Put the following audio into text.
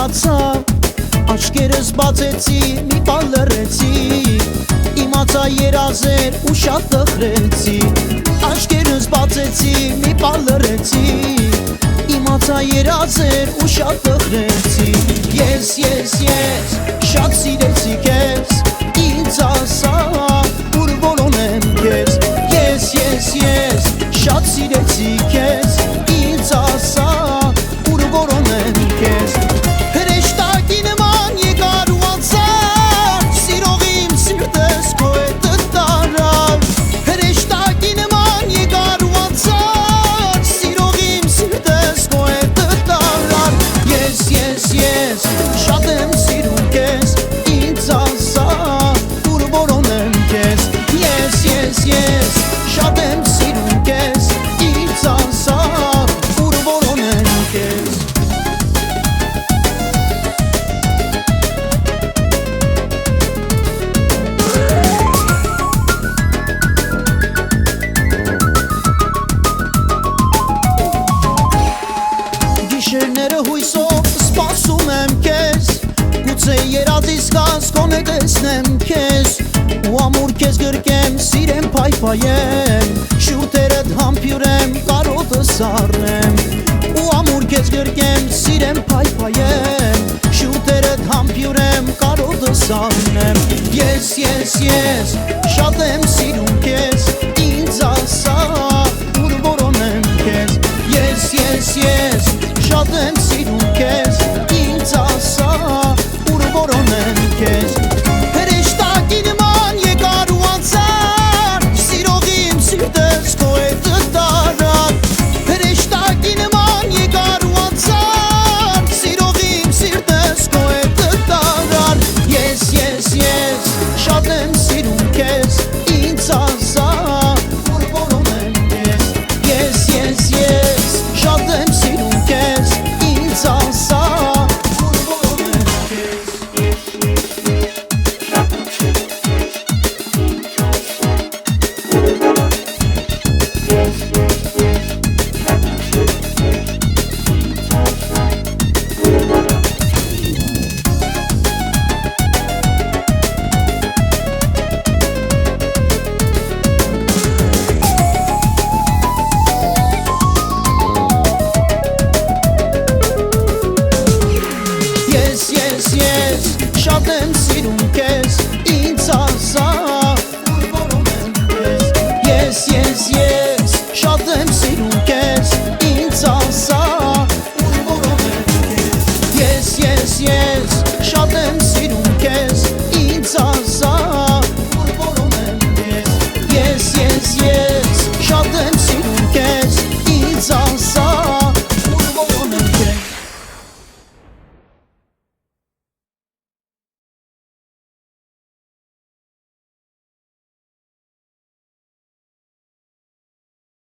կարողացա Աչքերս բացեցի, մի բան լռեցի Իմացա երազեր ու շատ տխրեցի Աչքերս բացեցի, մի բան լռեցի Իմացա երազեր ու շատ տխրեցի Ես, շատ սիրեցի քեզ Ինձ ասա, ուր որոնեմ քեզ Ես, շատ սիրեցի քեզ Ինձ ասա, ուր որոնեմ քեզ Հրեշտակի նման եկար ու անցար Սիրող իմ սիրտս քո հետը տարավ Հրեշտակի նման եկար ու անցար Սիրող իմ սիրտս քո հետը տարավ Ես, շատ եմ սիրում քեզ Ինձ ասա, ուր որոնեմ քեզ Ես, շատ եմ սիրում քեզ Ինձ ասա, ուր որոնեմ քեզ Գիշերները հույսով սպասում եմ քեզ Գուցե երազիս կաս կոնե տեսնեմ քեզ Ու ամուր քեզ գրկեմ, սիրեմ փայփայեմ Շուրթերդ համբյուրեմ, կարոտս առնեմ Ու ամուր քեզ գրկեմ, սիրեմ փայփայեմ Շուրթերդ համբյուրեմ, կարոտս առնեմ Ես, շատ եմ սիրում քեզ Ինձ ասա, ուր որոնեմ քեզ Ես, շատ եմ սիրում քեզ Ինձ ասա, ուր որոնեմ քեզ Հրեշտակի նման եկար ու անցար Սիրող իմ սիրտս քո հետը տարավ Հրեշտակի նման եկար ու անցար Սիրող իմ սիրտս քո հետը տարավ Ես, շատ եմ սիրում քեզ Ինձ ասա, ուր որոնեմ քեզ Ես, շատ եմ սիրում քեզ Ինձ ասա, ուր որոնեմ քեզ Շատ եմ սիրում